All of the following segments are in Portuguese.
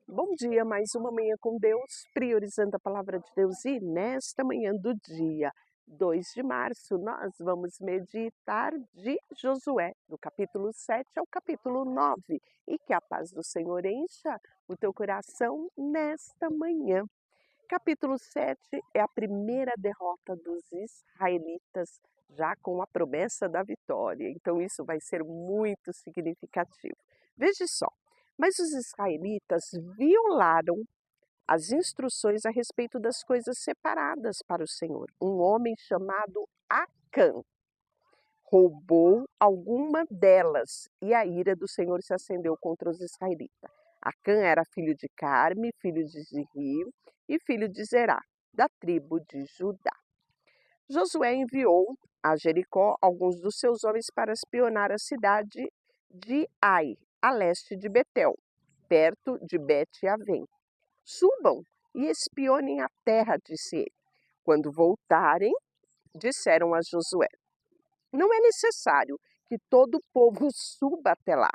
Bom dia, mais uma manhã com Deus, priorizando a palavra de Deus. E nesta manhã do dia 2 de março, nós vamos meditar de Josué, do capítulo 7 ao capítulo 9. E que a paz do Senhor encha o teu coração nesta manhã. Capítulo 7 é a primeira derrota dos israelitas, já com a promessa da vitória. Então, isso vai ser muito significativo. Veja só. Mas os israelitas violaram as instruções a respeito das coisas separadas para o Senhor. Um homem chamado Acã roubou alguma delas e a ira do Senhor se acendeu contra os israelitas. Acã era filho de Carme, filho de Zirri e filho de Zerá, da tribo de Judá. Josué enviou a Jericó alguns dos seus homens para espionar a cidade de Ai, a leste de Betel, perto de Bet-Avém. Subam e espionem a terra, disse ele. Quando voltarem, disseram a Josué, não é necessário que todo o povo suba até lá.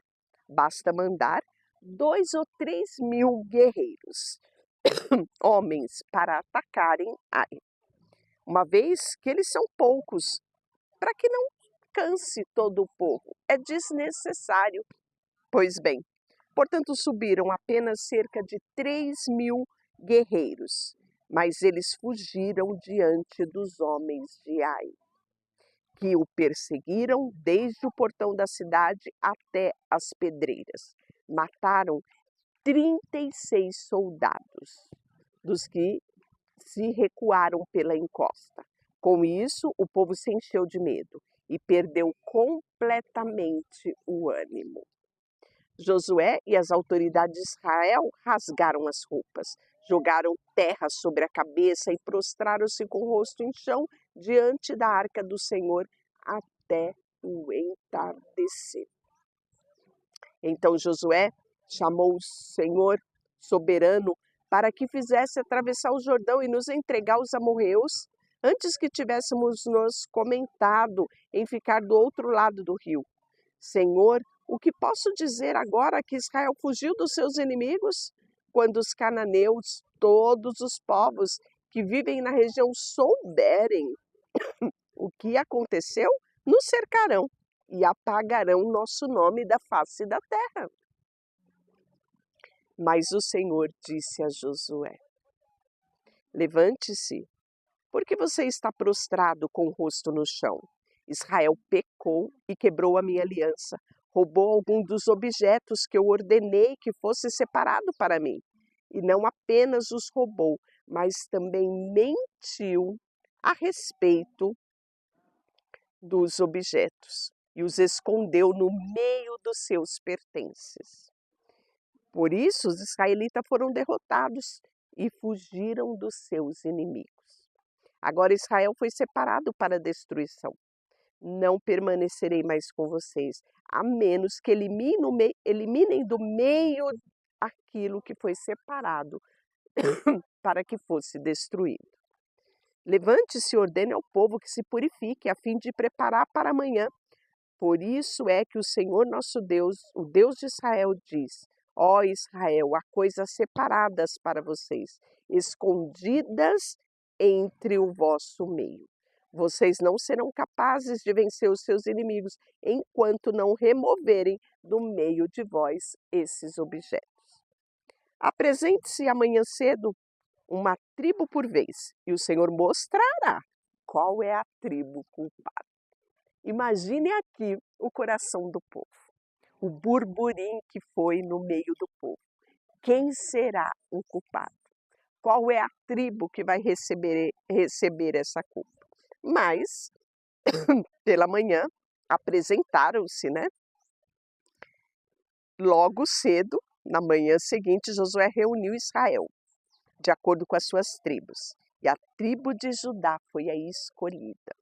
Basta mandar 2 ou 3 mil guerreiros, homens, para atacarem Ai. Uma vez que eles são poucos, para que não canse todo o povo. É desnecessário. Pois bem, portanto subiram apenas cerca de 3 mil guerreiros, mas eles fugiram diante dos homens de Ai, que o perseguiram desde o portão da cidade até as pedreiras. Mataram 36 soldados, dos que se recuaram pela encosta. Com isso, o povo se encheu de medo e perdeu completamente o ânimo. Josué e as autoridades de Israel rasgaram as roupas, jogaram terra sobre a cabeça e prostraram-se com o rosto em chão diante da arca do Senhor até o entardecer. Então Josué chamou o Senhor soberano para que fizesse atravessar o Jordão e nos entregar aos amorreus, antes que tivéssemos nos comentado em ficar do outro lado do rio. Senhor, o que posso dizer agora que Israel fugiu dos seus inimigos? Quando os cananeus, todos os povos que vivem na região souberem o que aconteceu, nos cercarão e apagarão nosso nome da face da terra. Mas o Senhor disse a Josué, levante-se, porque você está prostrado com o rosto no chão. Israel pecou e quebrou a minha aliança, roubou algum dos objetos que eu ordenei que fosse separado para mim. E não apenas os roubou, mas também mentiu a respeito dos objetos e os escondeu no meio dos seus pertences. Por isso, os israelitas foram derrotados e fugiram dos seus inimigos. Agora Israel foi separado para a destruição. Não permanecerei mais com vocês, a menos que eliminem do meio aquilo que foi separado para que fosse destruído. Levante-se e ordene ao povo que se purifique, a fim de preparar para amanhã. Por isso é que o Senhor nosso Deus, o Deus de Israel, diz, ó Israel, há coisas separadas para vocês, escondidas entre o vosso meio. Vocês não serão capazes de vencer os seus inimigos enquanto não removerem do meio de vós esses objetos. Apresente-se amanhã cedo, uma tribo por vez, e o Senhor mostrará qual é a tribo culpada. Imagine aqui o coração do povo, o burburinho que foi no meio do povo. Quem será o culpado? Qual é a tribo que vai receber essa culpa? Mas, pela manhã, apresentaram-se, né? Logo cedo, na manhã seguinte, Josué reuniu Israel, de acordo com as suas tribos. E a tribo de Judá foi a escolhida.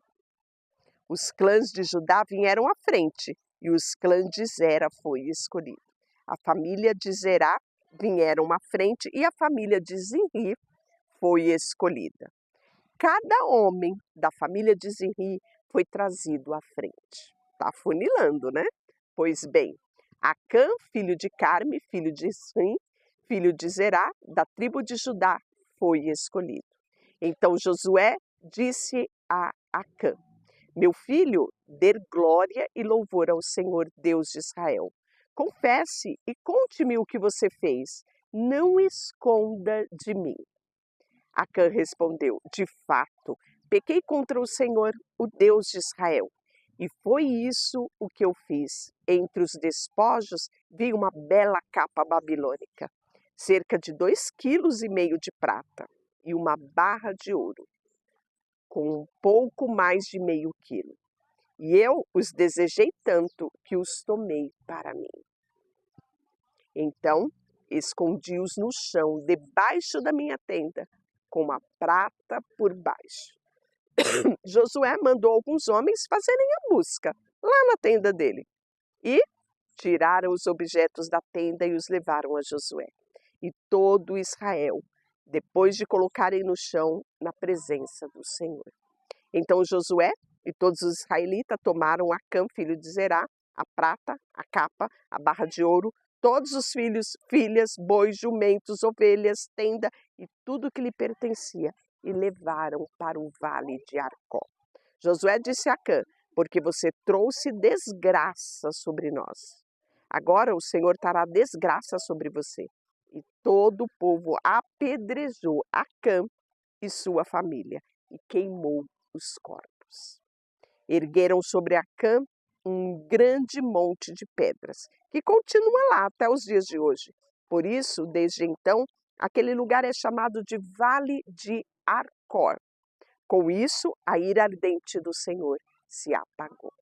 Os clãs de Judá vieram à frente e os clãs de Zera foi escolhido. A família de Zerá vieram à frente e a família de Zimri foi escolhida. Cada homem da família de Zimri foi trazido à frente. Está afunilando, né? Pois bem, Acã, filho de Carme, filho de Zim, filho de Zerá, da tribo de Judá, foi escolhido. Então Josué disse a Acã: meu filho, dê glória e louvor ao Senhor Deus de Israel. Confesse e conte-me o que você fez. Não esconda de mim. Acã respondeu: de fato, pequei contra o Senhor, o Deus de Israel. E foi isso o que eu fiz. Entre os despojos vi uma bela capa babilônica, cerca de 2,5 kg de prata e uma barra de ouro, com um pouco mais de meio quilo. E eu os desejei tanto que os tomei para mim. Então escondi-os no chão, debaixo da minha tenda, com a prata por baixo. Josué mandou alguns homens fazerem a busca lá na tenda dele. E tiraram os objetos da tenda e os levaram a Josué. E todo Israel, depois de colocarem no chão, na presença do Senhor. Então Josué e todos os israelitas tomaram Acã, filho de Zerá, a prata, a capa, a barra de ouro, todos os filhos, filhas, bois, jumentos, ovelhas, tenda e tudo que lhe pertencia, e levaram para o vale de Arcó. Josué disse a Acã: porque você trouxe desgraça sobre nós. Agora o Senhor trará desgraça sobre você. E todo o povo apedrejou Acã e sua família e queimou os corpos. Ergueram sobre Acã um grande monte de pedras, que continua lá até os dias de hoje. Por isso, desde então, aquele lugar é chamado de Vale de Arcor. Com isso, a ira ardente do Senhor se apagou.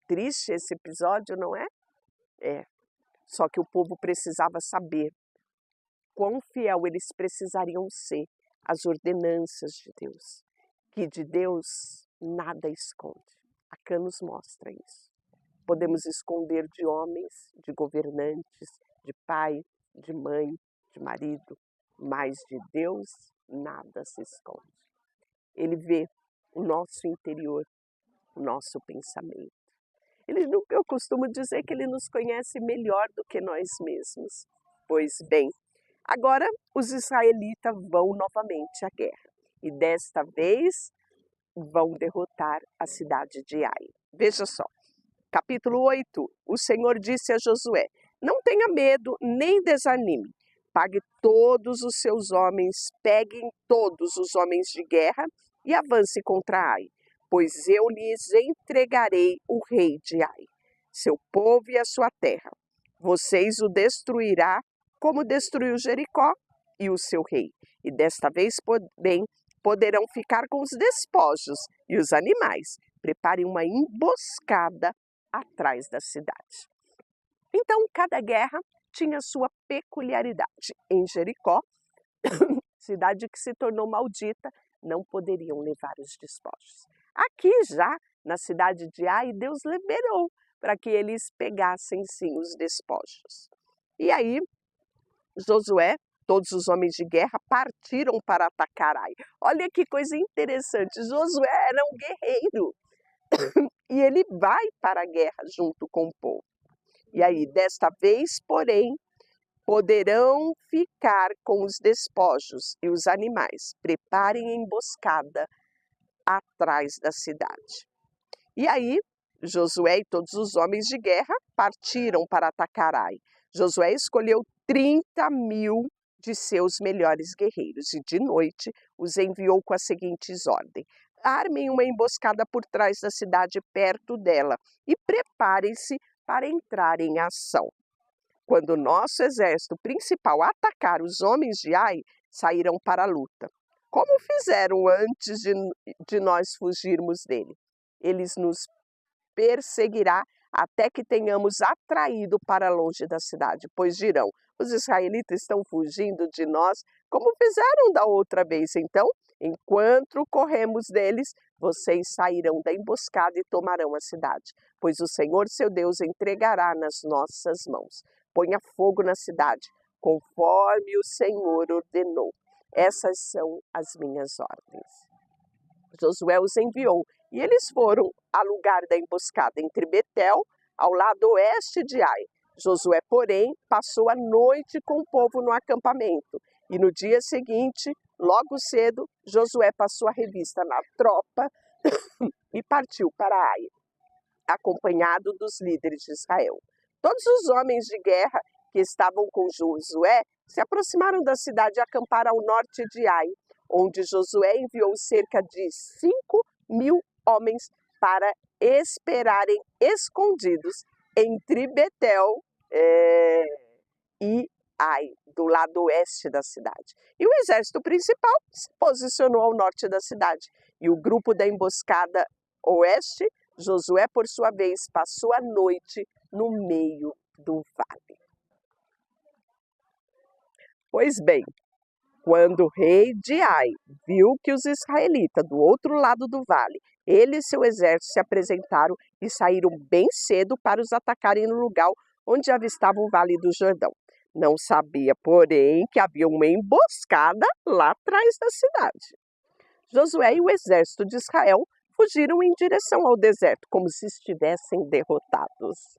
Triste esse episódio, não é? É. Só que o povo precisava saber quão fiel eles precisariam ser às ordenanças de Deus. Que de Deus nada esconde. Acã nos mostra isso. Podemos esconder de homens, de governantes, de pai, de mãe, de marido, mas de Deus nada se esconde. Ele vê o nosso interior, o nosso pensamento. Eu costumo dizer que ele nos conhece melhor do que nós mesmos. Pois bem, agora os israelitas vão novamente à guerra e desta vez vão derrotar a cidade de Ai. Veja só, capítulo 8, o Senhor disse a Josué: não tenha medo nem desanime, peguem todos os homens de guerra e avance contra Ai, pois eu lhes entregarei o rei de Ai, seu povo e a sua terra. Vocês o destruirá como destruiu Jericó e o seu rei, e desta vez poderão ficar com os despojos e os animais. Preparem uma emboscada atrás da cidade. Então, cada guerra tinha sua peculiaridade. Em Jericó, cidade que se tornou maldita, não poderiam levar os despojos. Aqui já, na cidade de Ai, Deus liberou para que eles pegassem sim os despojos. E aí, Josué, todos os homens de guerra partiram para atacar Ai. Olha que coisa interessante, Josué era um guerreiro e ele vai para a guerra junto com o povo. E aí, desta vez, porém, poderão ficar com os despojos e os animais. Preparem a emboscada atrás da cidade. E aí, Josué e todos os homens de guerra partiram para atacar Ai. Josué escolheu 30.000 de seus melhores guerreiros e de noite os enviou com as seguintes ordens: armem uma emboscada por trás da cidade perto dela e preparem-se para entrar em ação. Quando o nosso exército principal atacar os homens de Ai, sairão para a luta, como fizeram antes de nós fugirmos dele. Eles nos perseguirá até que tenhamos atraído para longe da cidade, pois dirão: os israelitas estão fugindo de nós, como fizeram da outra vez. Então, enquanto corremos deles, vocês sairão da emboscada e tomarão a cidade, pois o Senhor seu Deus entregará nas nossas mãos. Ponha fogo na cidade, conforme o Senhor ordenou. Essas são as minhas ordens. Josué os enviou e eles foram ao lugar da emboscada entre Betel, ao lado oeste de Ai, Josué, porém, passou a noite com o povo no acampamento. E no dia seguinte, logo cedo, Josué passou a revista na tropa e partiu para Ai, acompanhado dos líderes de Israel. Todos os homens de guerra que estavam com Josué se aproximaram da cidade e acamparam ao norte de Ai, onde Josué enviou cerca de 5.000 homens para esperarem escondidos entre Betel e Ai, do lado oeste da cidade. E o exército principal se posicionou ao norte da cidade. E o grupo da emboscada oeste, Josué, por sua vez, passou a noite no meio do vale. Pois bem, quando o rei de Ai viu que os israelitas do outro lado do vale, ele e seu exército se apresentaram e saíram bem cedo para os atacarem no lugar onde avistava o vale do Jordão. Não sabia, porém, que havia uma emboscada lá atrás da cidade. Josué e o exército de Israel fugiram em direção ao deserto, como se estivessem derrotados.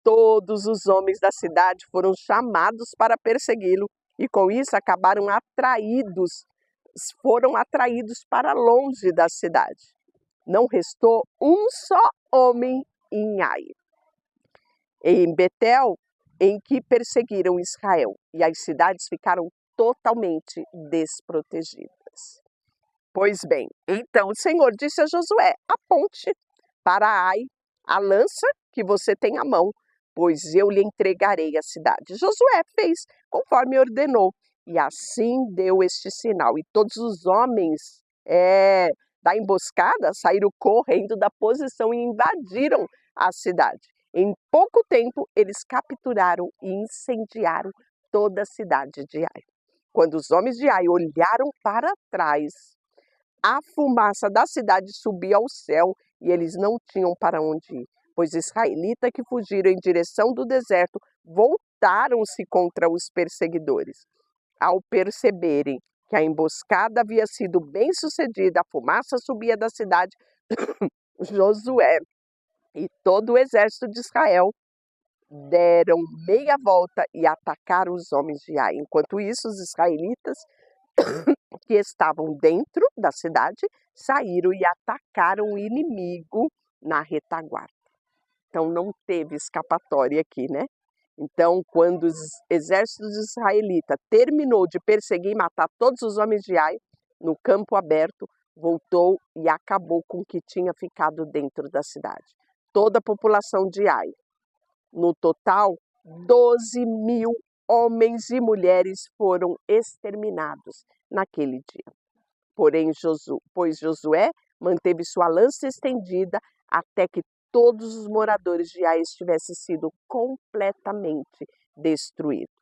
Todos os homens da cidade foram chamados para persegui-lo e com isso foram atraídos para longe da cidade. Não restou um só homem em Ai. Em Betel, em que perseguiram Israel, e as cidades ficaram totalmente desprotegidas. Pois bem, então o Senhor disse a Josué: aponte para Ai a lança que você tem à mão, pois eu lhe entregarei a cidade. Josué fez conforme ordenou, e assim deu este sinal. E todos os homens da emboscada saíram correndo da posição e invadiram a cidade. Em pouco tempo, eles capturaram e incendiaram toda a cidade de Ai. Quando os homens de Ai olharam para trás, a fumaça da cidade subia ao céu e eles não tinham para onde ir, pois os israelitas que fugiram em direção do deserto voltaram-se contra os perseguidores. Ao perceberem que a emboscada havia sido bem sucedida, a fumaça subia da cidade, Josué e todo o exército de Israel deram meia volta e atacaram os homens de Ai. Enquanto isso, os israelitas que estavam dentro da cidade saíram e atacaram o inimigo na retaguarda. Então não teve escapatória aqui, né? Então, quando os exércitos israelitas terminou de perseguir e matar todos os homens de Ai, no campo aberto, voltou e acabou com o que tinha ficado dentro da cidade. Toda a população de Ai, no total, 12.000 homens e mulheres foram exterminados naquele dia. Porém, Josué manteve sua lança estendida até que todos os moradores de Ai tivessem sido completamente destruídos.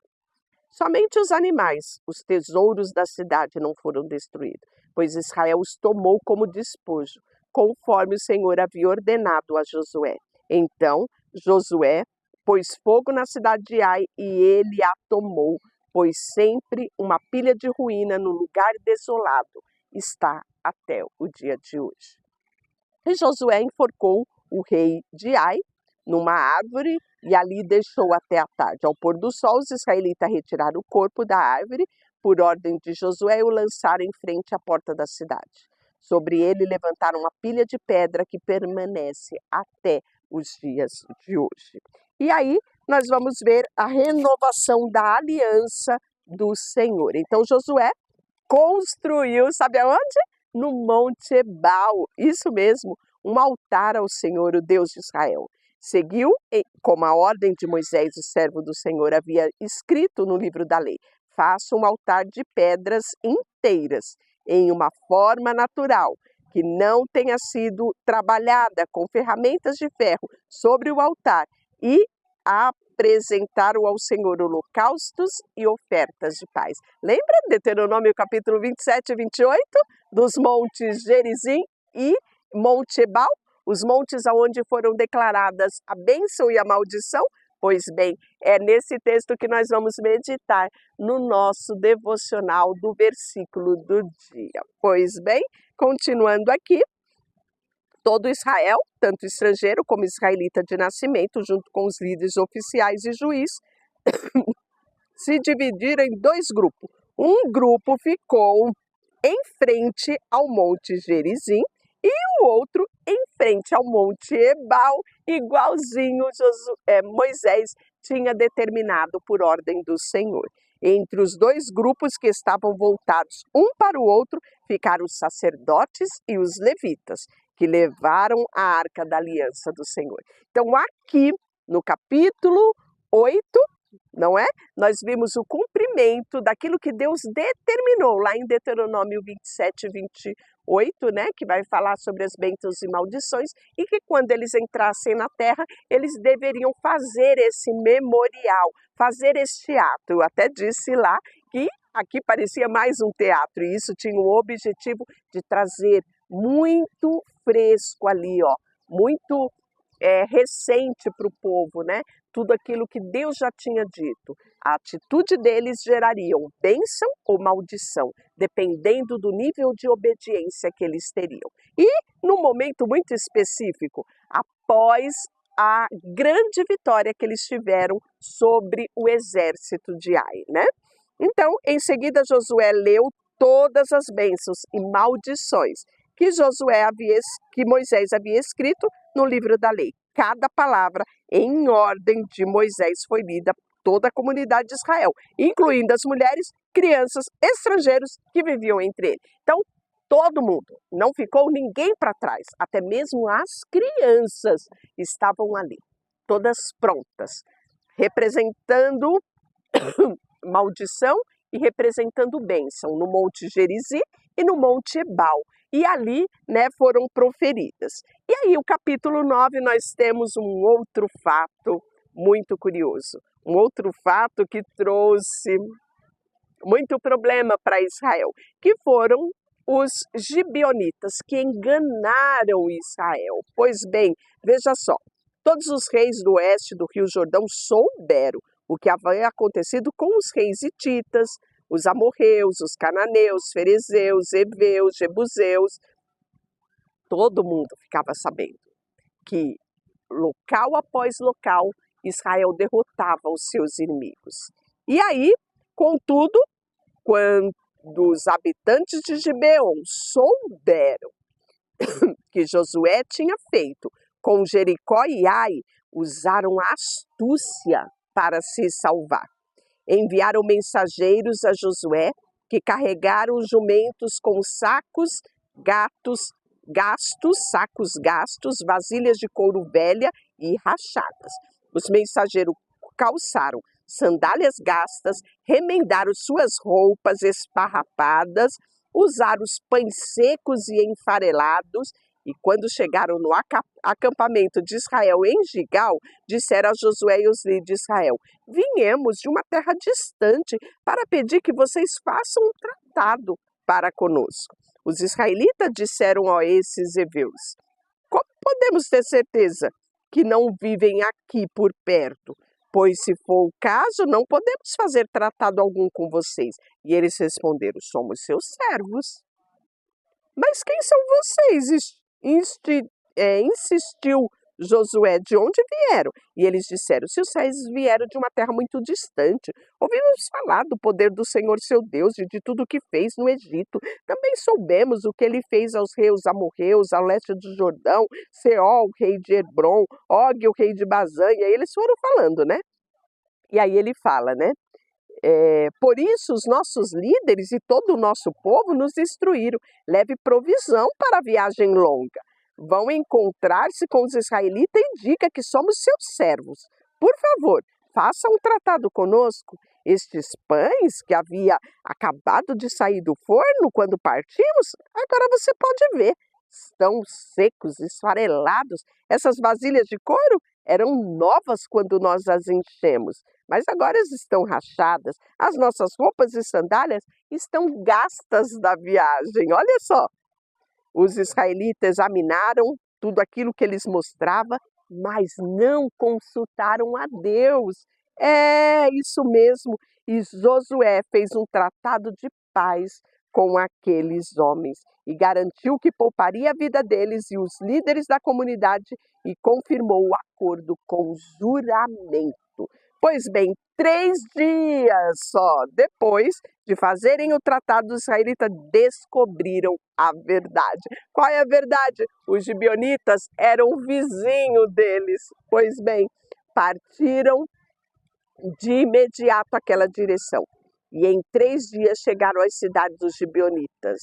Somente os animais, os tesouros da cidade não foram destruídos, pois Israel os tomou como despojo, conforme o Senhor havia ordenado a Josué. Então, Josué pôs fogo na cidade de Ai e ele a tomou, pois sempre uma pilha de ruína no lugar desolado está até o dia de hoje. E Josué enforcou o rei de Ai numa árvore e ali deixou até a tarde. Ao pôr do sol, os israelitas retiraram o corpo da árvore, por ordem de Josué, e o lançaram em frente à porta da cidade. Sobre ele levantaram uma pilha de pedra que permanece até os dias de hoje. E aí nós vamos ver a renovação da aliança do Senhor. Então Josué construiu, sabe aonde? No Monte Ebal, isso mesmo, um altar ao Senhor, o Deus de Israel. Seguiu como a ordem de Moisés, o servo do Senhor, havia escrito no livro da lei: faça um altar de pedras inteiras, em uma forma natural, que não tenha sido trabalhada com ferramentas de ferro sobre o altar, e apresentaram ao Senhor holocaustos e ofertas de paz. Lembra Deuteronômio capítulo 27 e 28? Dos montes Gerizim e Monte Ebal, os montes aonde foram declaradas a bênção e a maldição? Pois bem, é nesse texto que nós vamos meditar no nosso devocional do versículo do dia. Pois bem, continuando aqui, Todo Israel, tanto estrangeiro como israelita de nascimento, junto com os líderes oficiais e juízes, se dividiram em dois grupos. Um grupo ficou em frente ao Monte Gerizim e o outro em frente ao Monte Ebal, igualzinho Moisés tinha determinado por ordem do Senhor. Entre os dois grupos que estavam voltados um para o outro, ficaram os sacerdotes e os levitas, que levaram a Arca da Aliança do Senhor. Então, aqui no capítulo 8, não é? Nós vimos o cumprimento daquilo que Deus determinou lá em Deuteronômio 27 e 28, né? Que vai falar sobre as bênçãos e maldições, e que quando eles entrassem na terra, eles deveriam fazer esse memorial, fazer este ato. Eu até disse lá que aqui parecia mais um teatro, e isso tinha o objetivo de trazer muito fresco ali, ó, muito recente para o povo, né? Tudo aquilo que Deus já tinha dito. A atitude deles geraria bênção ou maldição, dependendo do nível de obediência que eles teriam. E num momento muito específico, após a grande vitória que eles tiveram sobre o exército de Ai, né? Então, em seguida, Josué leu todas as bênçãos e maldições que Moisés havia escrito no livro da lei. Cada palavra em ordem de Moisés foi lida por toda a comunidade de Israel, incluindo as mulheres, crianças, estrangeiros que viviam entre eles. Então, todo mundo, não ficou ninguém para trás, até mesmo as crianças estavam ali, todas prontas, representando maldição e representando bênção no Monte Gerizim e no Monte Ebal. E ali, né, foram proferidas. E aí, o capítulo 9, nós temos um outro fato muito curioso. Um outro fato que trouxe muito problema para Israel, que foram os gibeonitas, que enganaram Israel. Pois bem, veja só, todos os reis do oeste do Rio Jordão souberam o que havia acontecido com os reis hititas, os amorreus, os cananeus, ferezeus, heveus, jebuseus. Todo mundo ficava sabendo que, local após local, Israel derrotava os seus inimigos. E aí, contudo, quando os habitantes de Gibeon souberam que Josué tinha feito com Jericó e Ai, usaram a astúcia para se salvar. Enviaram mensageiros a Josué, que carregaram os jumentos com sacos gastos, vasilhas de couro velha e rachadas. Os mensageiros calçaram sandálias gastas, remendaram suas roupas esparrapadas, usaram os pães secos e enfarelados, e quando chegaram no acampamento de Israel em Gigal, disseram a Josué e os líderes de Israel: viemos de uma terra distante para pedir que vocês façam um tratado para conosco. Os israelitas disseram a esses heveus: como podemos ter certeza que não vivem aqui por perto? Pois se for o caso, não podemos fazer tratado algum com vocês. E eles responderam: somos seus servos. Mas quem são vocês? Insistiu Josué: de onde vieram? E eles disseram: se os reis vieram de uma terra muito distante, ouvimos falar do poder do Senhor seu Deus e de tudo o que fez no Egito. Também soubemos o que ele fez aos reis amorreus, ao leste do Jordão, Seol, rei de Hebron, Og, o rei de Bazã. E aí eles foram falando, né? E aí ele fala, né? Por isso, os nossos líderes e todo o nosso povo nos instruíram: leve provisão para a viagem longa. Vão encontrar-se com os israelitas e diga que somos seus servos. Por favor, faça um tratado conosco. Estes pães que havia acabado de sair do forno quando partimos, agora você pode ver, estão secos, esfarelados. Essas vasilhas de couro eram novas quando nós as enchemos, mas agora estão rachadas. As nossas roupas e sandálias estão gastas da viagem. Olha só, os israelitas examinaram tudo aquilo que eles mostravam, mas não consultaram a Deus. É isso mesmo. E Josué fez um tratado de paz com aqueles homens. e garantiu que pouparia a vida deles e os líderes da comunidade e confirmou o acordo com juramento. Pois bem, 3 dias só depois de fazerem o tratado, os israelitas descobriram a verdade. Qual é a verdade? Os gibeonitas eram vizinho deles. Pois bem, partiram de imediato àquela direção. E em 3 dias chegaram às cidades dos gibeonitas,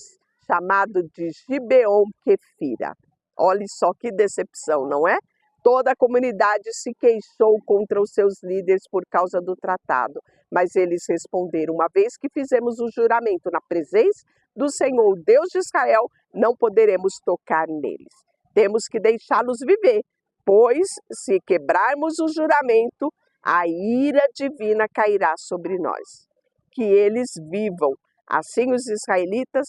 chamado de Gibeon Quefira. Olhe só que decepção, não é? Toda a comunidade se queixou contra os seus líderes por causa do tratado, mas eles responderam: uma vez que fizemos o juramento na presença do Senhor, Deus de Israel, não poderemos tocar neles. Temos que deixá-los viver, pois se quebrarmos o juramento, a ira divina cairá sobre nós. Que eles vivam. Assim os israelitas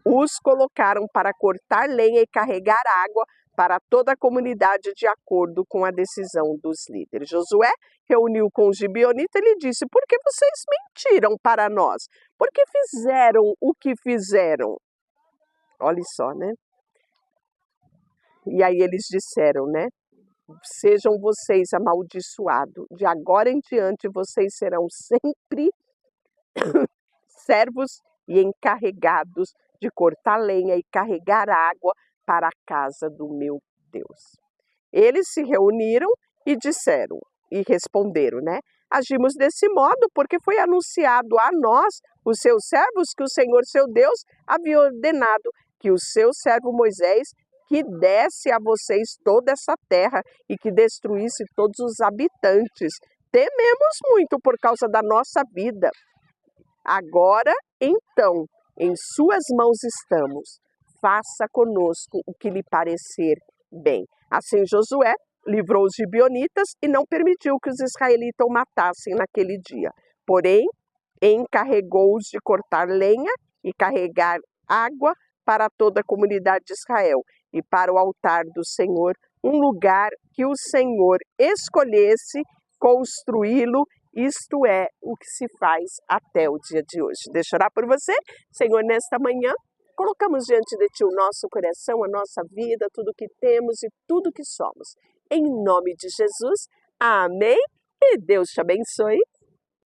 os colocaram para cortar lenha e carregar água para toda a comunidade de acordo com a decisão dos líderes. Josué reuniu com os gibeonitas e lhe disse: por que vocês mentiram para nós? Por que fizeram o que fizeram? Olha só, né? E aí eles disseram, né? Sejam vocês amaldiçoados. De agora em diante vocês serão sempre servos e encarregados de cortar lenha e carregar água para a casa do meu Deus. Eles se reuniram e disseram, e responderam, né? Agimos desse modo porque foi anunciado a nós, os seus servos, que o Senhor, seu Deus, havia ordenado que o seu servo Moisés que desse a vocês toda essa terra e que destruísse todos os habitantes. Tememos muito por causa da nossa vida. Agora, então, em suas mãos estamos. Faça conosco o que lhe parecer bem. Assim Josué livrou os gibeonitas e não permitiu que os israelitas o matassem naquele dia. Porém, encarregou-os de cortar lenha e carregar água para toda a comunidade de Israel e para o altar do Senhor, um lugar que o Senhor escolhesse construí-lo. Isto é o que se faz até o dia de hoje. Deixa eu orar por você, Senhor, nesta manhã. Colocamos diante de Ti o nosso coração, a nossa vida, tudo que temos e tudo que somos. Em nome de Jesus, amém. E Deus te abençoe.